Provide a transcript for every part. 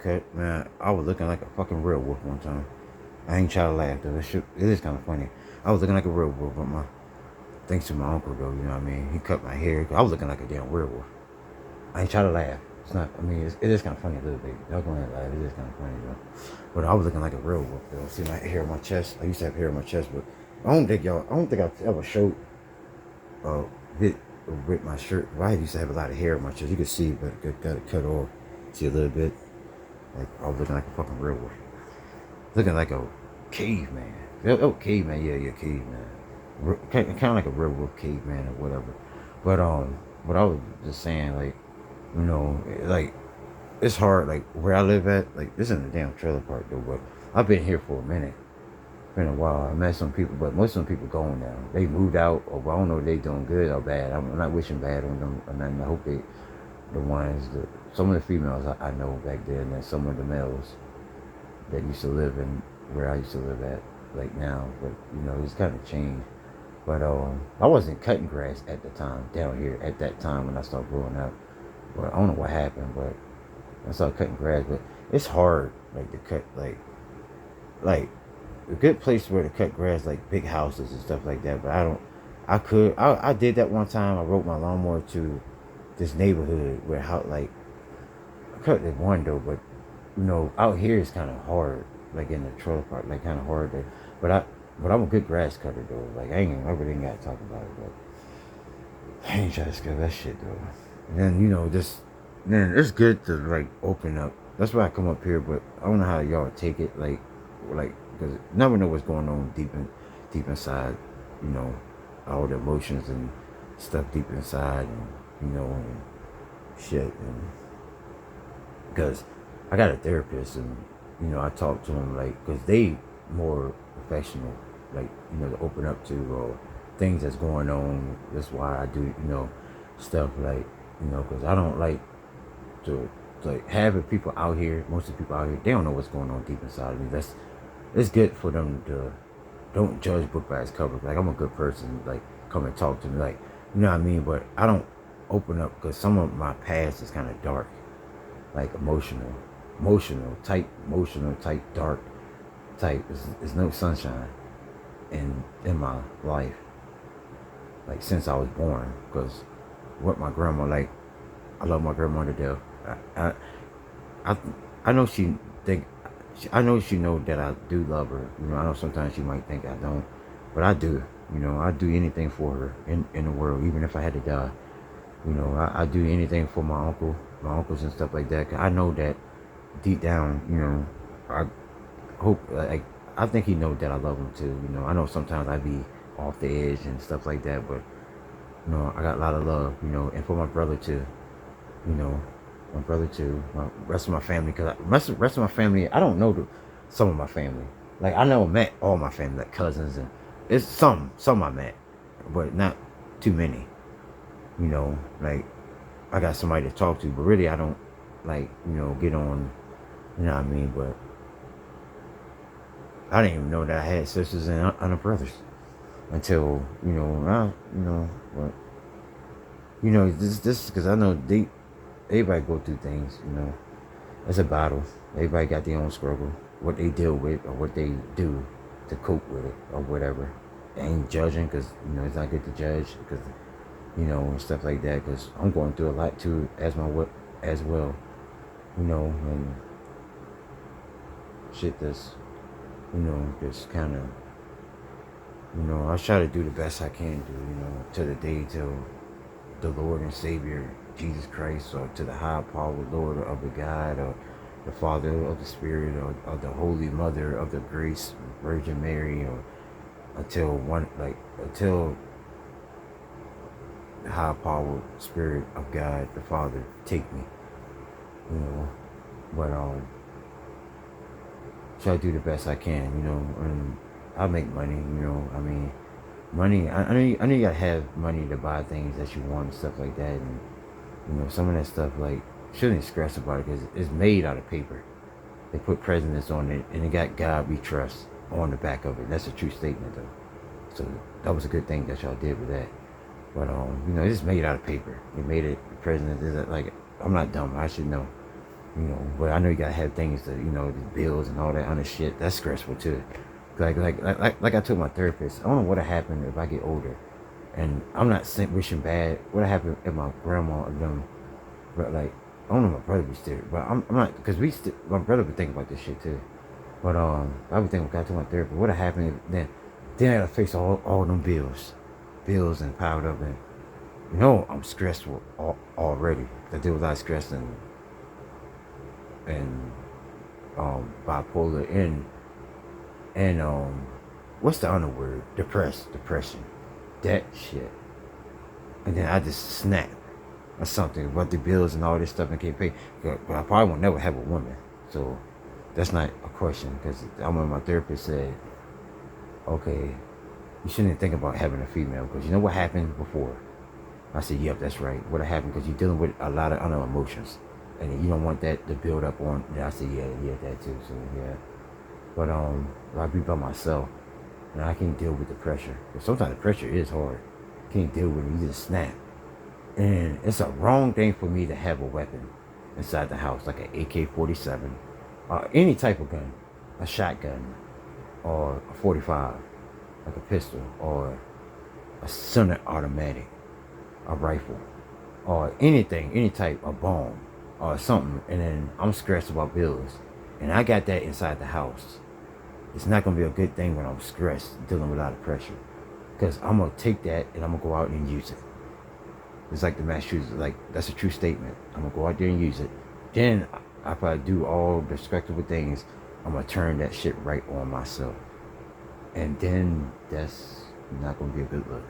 haircut, man, I was looking like a fucking real wolf one time. I ain't trying to laugh though. It is kind of funny. I was looking like a real wolf, but thanks to my uncle though, you know what I mean. He cut my hair. I was looking like a damn werewolf. I ain't trying to laugh. It's not. I mean, it is kind of funny a little bit. Y'all go ahead and laugh. It is kind of funny though. But I was looking like a real wolf though. See my hair on my chest. I used to have hair on my chest, but I don't think I've ever showed uh bit with my shirt. I used to have a lot of hair on my chest. You could see, but it got it cut off. See a little bit. Like I was looking like a fucking real wolf. Looking like a caveman. Oh, caveman. Yeah, caveman. Kind of like a real wolf caveman or whatever. But I was just saying, like, you know, like it's hard. Like where I live at, like this isn't a damn trailer park though. But I've been here for a minute. Been a while. I met some people, but most of them people gone now. They moved out, or I don't know if they doing good or bad. I'm not wishing bad on them or nothing. I hope they, the ones, some of the females I know back then, and some of the males that used to live in where I used to live at, like now. But you know, it's kind of changed. But I wasn't cutting grass at the time down here at that time when I started growing up. But I don't know what happened, but I started cutting grass. But it's hard, like to cut, like a good place where to cut grass, like big houses and stuff like that. But I did that one time. I rode my lawnmower to this neighborhood where how like I cut the one though, but you know out here it's kind of hard, like in the trailer park, like kind of hard to. But I'm a good grass cutter though. Like I really ain't gotta talk about it, but I ain't trying to scare that shit though. And then you know just then it's good to like open up. That's why I come up here, but I don't know how y'all take it, like because you never know what's going on deep inside, you know, all the emotions and stuff deep inside, and you know, and shit, and because I got a therapist, and you know, I talk to them like because they more professional, like you know, to open up to things that's going on. That's why I do, you know, stuff like you know, because I don't like to like having people out here. Most of the people out here, they don't know what's going on deep inside of me. It's good for them to don't judge book by its cover. Like I'm a good person. Like come and talk to me. Like you know what I mean. But I don't open up because some of my past is kind of dark, like emotional type, dark type. There's no sunshine in my life. Like since I was born, because what my grandma like, I love my grandma to death. I I, I know she think I know she know that I do love her. You know, I know sometimes she might think I don't, but I do. You know, I do anything for her in the world, even if I had to die. You know, I do anything for my uncles and stuff like that. 'Cause I know that deep down, you know, I hope like I think he knows that I love him too. You know, I know sometimes I be off the edge and stuff like that, but you know, I got a lot of love. You know, and for my brother too. You know, my brother too, my rest of my family. Cause rest of my family, I don't know some of my family. Like I never met all my family, like cousins, and it's some I met, but not too many. You know, like I got somebody to talk to, but really I don't like you know get on. You know what I mean? But I didn't even know that I had sisters and brothers until you know, but you know this because I know everybody go through things, you know. It's a battle. Everybody got their own struggle, what they deal with or what they do to cope with it or whatever. I ain't judging because you know it's not good to judge because you know and stuff like that because I'm going through a lot too as well, you know, and shit that's you know just kind of you know I try to do the best I can do, you know, to the day till the Lord and Savior Jesus Christ, or to the high power Lord of the God, or the Father of the Spirit, or the Holy Mother of the Grace, Virgin Mary, or until the high power Spirit of God, the Father, take me, you know. But try to do the best I can, you know, and I make money, you know. I mean, money. I know you gotta have money to buy things that you want and stuff like that, and you know, some of that stuff, like, shouldn't stress about it because it's made out of paper. They put presidents on it and it got God we trust on the back of it. That's a true statement, though. So that was a good thing that y'all did with that. But, you know, it's made out of paper. They made it, the president is like, I'm not dumb. I should know. You know, but I know you gotta have things that, you know, the bills and all that other shit. That's stressful too. Like I told my therapist, I don't know what'll happen if I get older, and I'm not wishing bad. What'll happen if my grandma or them, but like I don't know, my brother be still, but I'm not, because my brother be thinking about this shit too. But I be thinking, God, to my therapist, what'll happen if then I gotta face all them bills and piled up, and you know I'm stressed already. I deal with a lot of stress and bipolar and what's the other word? Depression, that shit. And then I just snap or something about the bills and all this stuff and can't pay. But I probably will never have a woman, so that's not a question. Because I remember my therapist said, okay, you shouldn't think about having a female because you know what happened before. I said, yep, that's right. What happened, because you're dealing with a lot of other emotions, and you don't want that to build up on. Yeah, I said, yeah, that too. So yeah, but I be by myself, and I can't deal with the pressure. Sometimes the pressure is hard. Can't deal with it. You just snap, and it's a wrong thing for me to have a weapon inside the house, like an AK-47, or any type of gun, a shotgun, or a 45, like a pistol, or a semi-automatic, a rifle, or anything, any type of bomb or something, and then I'm stressed about bills, and I got that inside the house. It's not gonna be a good thing when I'm stressed, dealing with a lot of pressure, because I'm gonna take that and I'm gonna go out and use it. It's like the mass shooter, like that's a true statement. I'm gonna go out there and use it. Then I probably do all the respectable things. I'm gonna turn that shit right on myself, and then that's not gonna be a good look.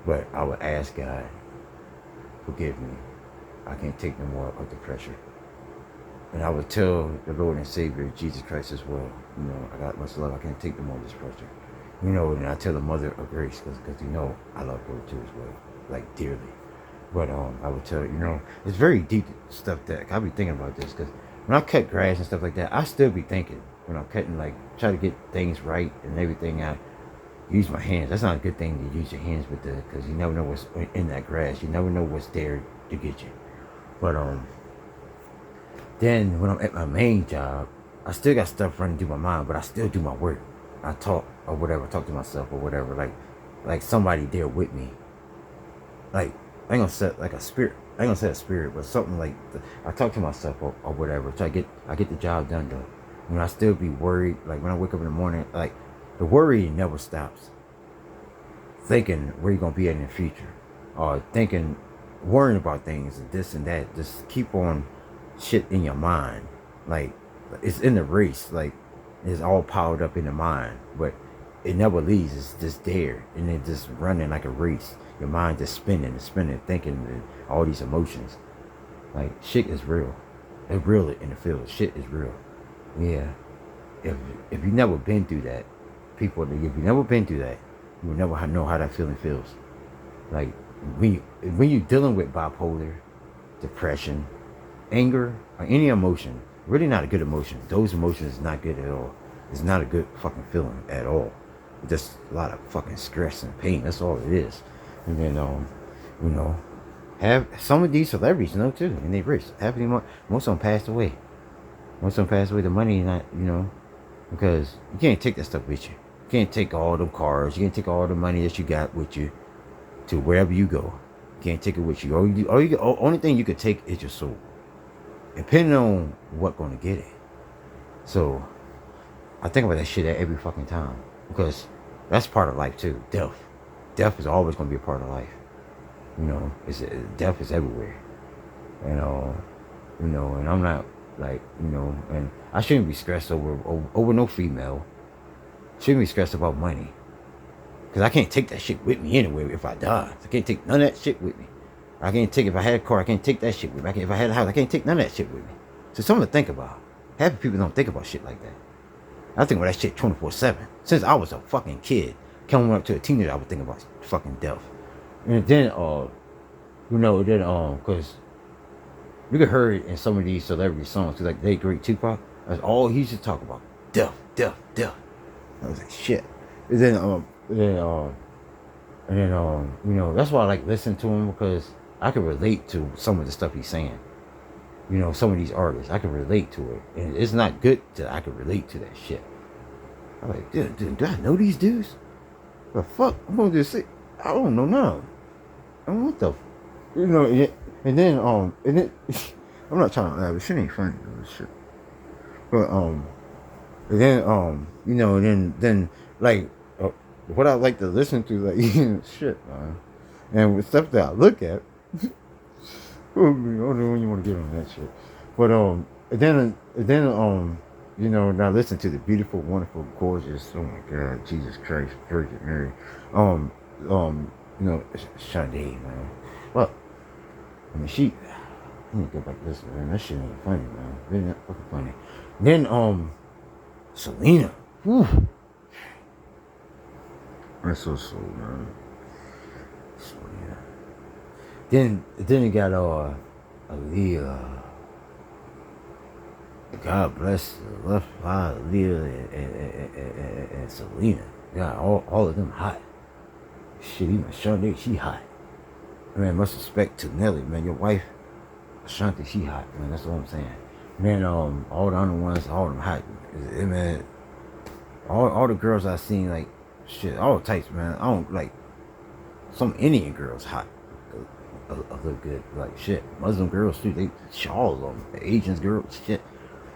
But I would ask God, forgive me. I can't take no more of the pressure. And I would tell the Lord and Savior, Jesus Christ, as well. You know, I got much love. I can't take no more of this pressure. You know, and I tell the Mother of Grace, because you know I love her too as well, like dearly. But I would tell, you know, it's very deep stuff that I be thinking about this, because when I cut grass and stuff like that, I still be thinking when I'm cutting, like try to get things right and everything. I use my hands. That's not a good thing to use your hands with the, because you never know what's in that grass. You never know what's there to get you. But then when I'm at my main job, I still got stuff running through my mind, but I still do my work. I talk or whatever, talk to myself or whatever, like somebody there with me. Like I ain't gonna say like a spirit. I ain't gonna say a spirit, but something like I talk to myself or whatever. So I get the job done though. When I still be worried, like when I wake up in the morning, like the worry never stops. Thinking where you're gonna be in the future, or worrying about things and this and that. Just keep on shit in your mind, like it's in the race, like it's all piled up in the mind, but it never leaves. It's just there, and it just running like a race. Your mind just spinning and spinning, thinking and all these emotions. Like shit is real. It's real in the field. Shit is real. Yeah. If you never been through that, if you never been through that, you will never know how that feeling feels. Like when you're dealing with bipolar, depression, anger, or any emotion, really not a good emotion. Those emotions is not good at all. It's not a good fucking feeling at all. It's just a lot of fucking stress and pain. That's all it is. And then you know, have some of these celebrities, you know, too, and they rich. Most of them passed away. Most of them passed away. The money, not, you know, because you can't take that stuff with you. You can't take all them cars. You can't take all the money that you got with you to wherever you go. You can't take it with you. Only thing you could take is your soul, depending on what gonna get it. So I think about that shit every fucking time, because that's part of life too. Death is always gonna be a part of life. You know, death is everywhere. And and I'm not like, and I shouldn't be stressed over no female. Shouldn't be stressed about money, because I can't take that shit with me anyway. If I die, I can't take none of that shit with me. I can't take, if I had a car, I can't take that shit with me. If I had a house, I can't take none of that shit with me. So something to think about. Half the people don't think about shit like that. I think about that shit 24/7. Since I was a fucking kid, coming up to a teenager, I would think about fucking death. And then, because you could hear it in some of these celebrity songs, like they great Tupac. That's all he used to talk about. Death, death, death. I was like, shit. And then, that's why I like listening to him, because I can relate to some of the stuff he's saying. You know, some of these artists, I can relate to it. And it's not good that I can relate to that shit. I'm like, dude, do I know these dudes? The fuck? I'm gonna just say, I don't know none. And what the, you know, and then, I'm not trying to laugh, this shit ain't funny, though, shit. But, and then, you know, then, like, what I like to listen to, like, shit, man. And with stuff that I look at, I don't know when you want to get on that shit. But, you know, now listen to the beautiful, wonderful, gorgeous, oh my God, Jesus Christ, Virgin Mary. You know, Sade, man. Well, I mean, I need to go back to this, man. That shit ain't funny, man. Really not fucking funny. Then, Selena. Whew. That's so man. Selena. Then you got, Aaliyah. God bless the left eye, Aaliyah and Selena. Yeah, all of them hot. Shit, even Sade, she hot. Man, much respect to Nelly, man. Your wife, Ashanti, she hot, man. That's what I'm saying. Man, all the other ones, all them hot. Man, all the girls I seen, like, shit, all types, man. I don't like some Indian girls hot. A little good, like shit. Muslim girls too. All of them. The Asian girls, shit.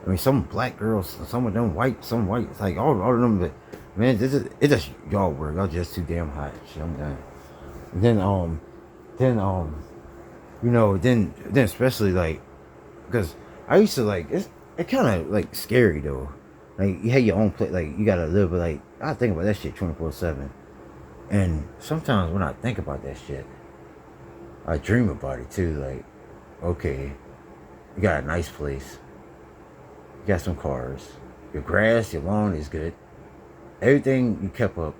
I mean, some black girls, some of them white, some white. It's like all of them. But man, it's just y'all work. Y'all just too damn hot. Shit, I'm done. And then you know, then especially like, because I used to like it kind of like scary though. Like you had your own place, like you gotta live, but like I think about that shit 24/7. And sometimes when I think about that shit, I dream about it too. Like, okay, you got a nice place, you got some cars, your grass, your lawn is good, everything you kept up.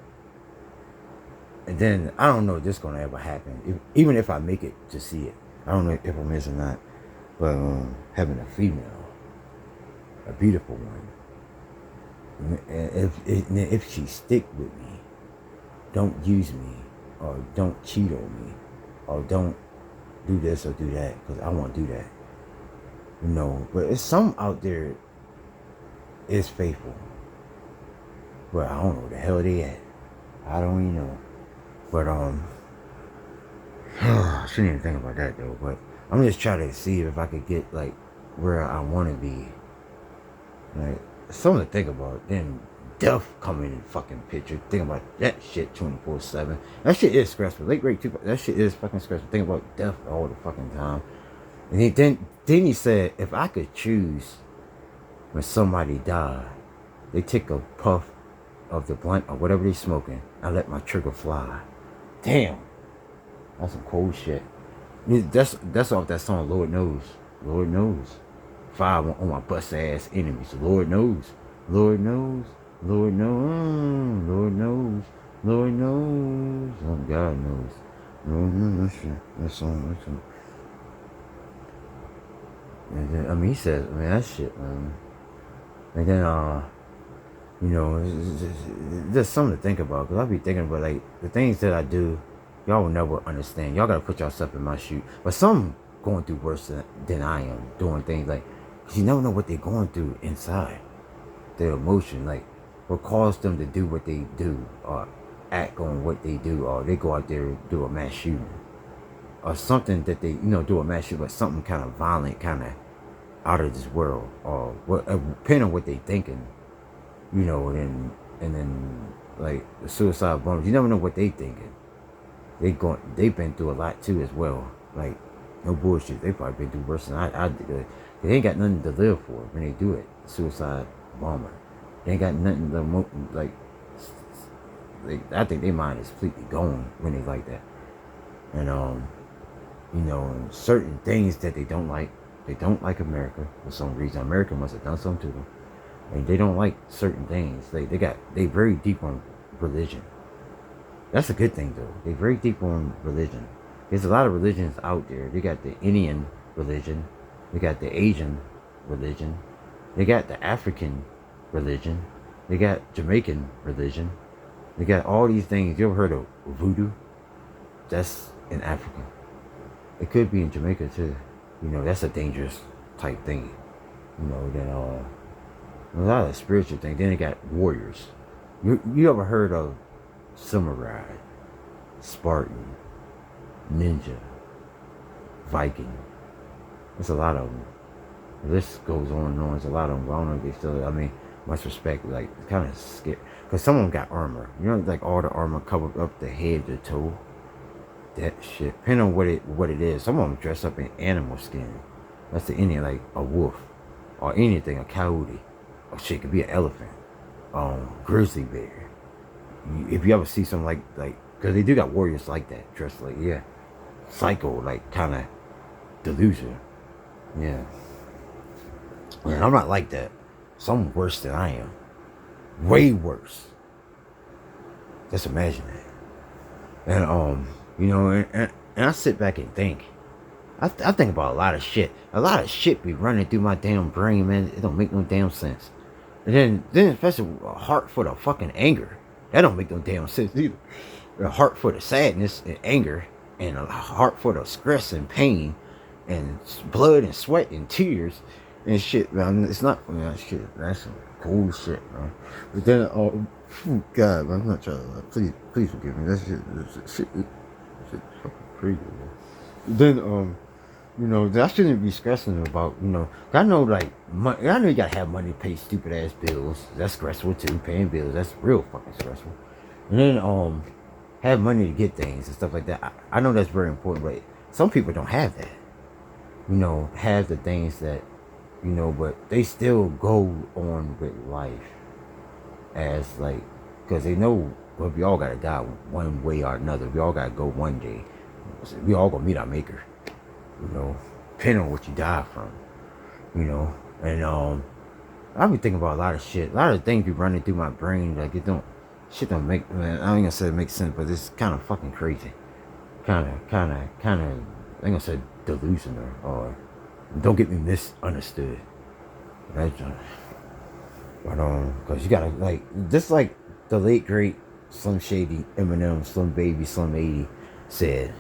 And then I don't know if this gonna ever happen. Even if I make it to see it, I don't know if I'm is or not. But having a female, a beautiful one, if she stick with me, don't use me, or don't cheat on me, or don't do this or do that, because I won't do that. You know, but it's some out there is faithful. But I don't know where the hell they at. I don't even know. But I shouldn't even think about that though. But I'm just trying to see if I could get like where I want to be. Like something to think about. Then death coming in fucking picture. Think about that shit 24/7. That shit is stressful. Late grade too. That shit is fucking stressful. Think about death all the fucking time. And then he said, if I could choose when somebody died, they take a puff of the blunt or whatever they smoking, I let my trigger fly. Damn, that's some cold shit. That's off that song. Lord knows, Lord knows. Fire on my bust ass enemies. Lord knows, Lord knows, Lord knows, Lord knows, Lord knows. Oh, God knows. Lord knows that shit. That song. And then, I mean, he says, man, that shit, man. And then, you know, it's just something to think about. Because I'll be thinking about, like, the things that I do, y'all will never understand. Y'all got to put yourself in my shoe. But some going through worse than I am. Doing things like, because you never know what they're going through inside. Their emotion, like, what caused them to do what they do. Or act on what they do. Or they go out there and do a mass shooting. Or something that they, you know, do a mass shooting. But something kind of violent, kind of out of this world. Or what, depending on what they thinking. You know, and then like the suicide bombers, you never know what they thinking. They've been through a lot too as well. Like no bullshit, they probably been through worse than I did. They ain't got nothing to live for when they do it. Suicide bomber, they ain't got nothing to like. I think their mind is completely gone when they like that. And you know, certain things that they don't like. They don't like America for some reason. America must have done something to them. And they don't like certain things. They very deep on religion. That's a good thing though. They very deep on religion. There's a lot of religions out there. They got the Indian religion. They got the Asian religion. They got the African religion. They got Jamaican religion. They got all these things. You ever heard of voodoo? That's in Africa. It could be in Jamaica too. You know, that's a dangerous type thing. You know, then a lot of spiritual things. Then they got warriors. You ever heard of samurai, Spartan, ninja, Viking? There's a lot of them. The list goes on and on. There's a lot of them. I don't know if they still. I mean, much respect. Like kind of skip because some of them got armor. You know, like all the armor covered up the head to toe. That shit. Depending on what it is. Some of them dress up in animal skin. That's the Indian, like a wolf or anything, a coyote. Or shit, could be an elephant. Grizzly bear. If you ever see something like, because they do got warriors like that, dressed like, yeah, psycho, like kind of delusion. Yeah. And I'm not like that. Some worse than I am. Way worse. Just imagine that. And you know, and I sit back and think. I think about a lot of shit. A lot of shit be running through my damn brain, man. It don't make no damn sense. And then especially a heart full of fucking anger. That don't make no damn sense either. A heart full of sadness and anger, and a heart full of stress and pain, and blood and sweat and tears and shit, man. It's not, man, shit. That's some cool shit, man. But then, God, man, I'm not trying to. Please forgive me. That shit fucking crazy, man. Then, you know, I shouldn't be stressing about, you know, I know, like, I know you gotta have money to pay stupid ass bills. That's stressful too. Paying bills, that's real fucking stressful. And then, have money to get things and stuff like that. I know that's very important, but some people don't have that. You know, have the things that, you know, but they still go on with life as, like, because they know, well, we all gotta die one way or another. We all gotta go one day. We all gonna meet our maker. You know, depending on what you die from, you know, and I've been thinking about a lot of shit, a lot of things be running through my brain, like shit don't make, man, I ain't gonna say it makes sense, but it's kind of fucking crazy, kind of, I ain't gonna say delusional, or don't get me misunderstood, right? But cause you gotta, like, just like the late great Slim Shady, Eminem, Slim Baby, Slim 80 said,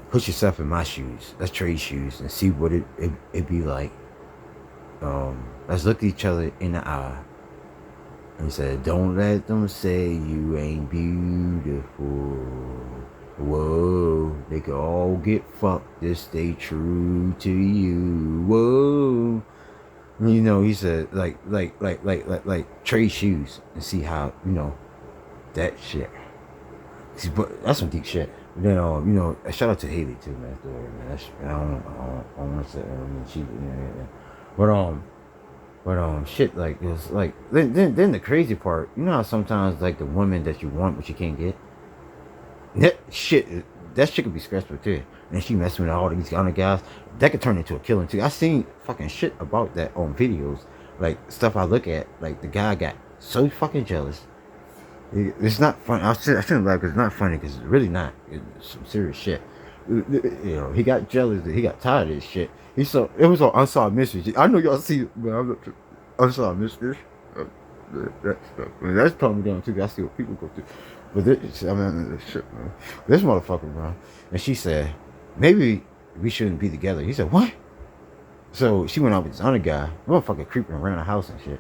put yourself in my shoes. Let's trade shoes and see what it be like. Let's look at each other in the eye and say, don't let them say you ain't beautiful. Whoa, they could all get fucked. Just stay true to you. Whoa. You know, he said, like trade shoes and see how, you know, that shit. See, but that's some deep shit. Then, you know, shout out to Haley too, man. That's, I don't want to say, I mean, she, yeah. But shit, like, it's like, then the crazy part, you know how sometimes, like, the woman that you want but you can't get, that shit could be stressful too. And she messing with all these other guys, that could turn into a killing too. I seen fucking shit about that on videos, like stuff I look at, like the guy got so fucking jealous. It's not funny. I shouldn't laugh because it's not funny, because it's really not. It's some serious shit. You know, he got jealous. He got tired of this shit. He saw it was on Unsolved Mysteries. I know y'all see it, but I'm not Unsolved Mysteries. That stuff. I mean, that's probably down too. I see what people go through. But this, I mean, this shit, man. This motherfucker, bro. And she said, maybe we shouldn't be together. He said, what? So she went out with this other guy. Motherfucker creeping around the house and shit.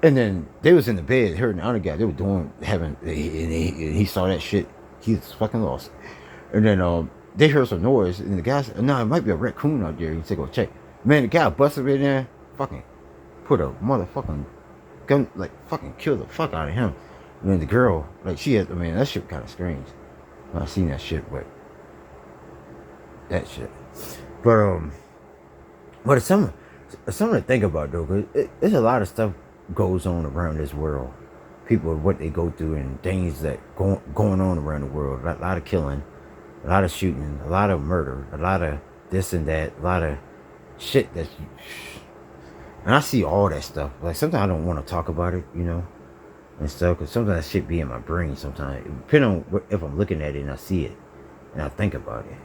And then they was in the bed, her and the other guy, they were and he saw that shit. He was fucking lost. And then they heard some noise, and the guy said, no, it might be a raccoon out there. He said, go check. Man, the guy busted in there, fucking put a motherfucking gun, like fucking killed the fuck out of him. And then the girl, like, she had, I mean, that shit kind of strange. I seen that shit, but that shit. But it's something to think about, though, because there's a lot of stuff goes on around this world. People, what they go through, and things that going on around the world. A lot of killing, a lot of shooting, a lot of murder, a lot of this and that, a lot of shit and I see all that stuff. Like, sometimes I don't want to talk about it, you know, and stuff, because sometimes that shit be in my brain sometimes, depending on if I'm looking at it and I see it and I think about it.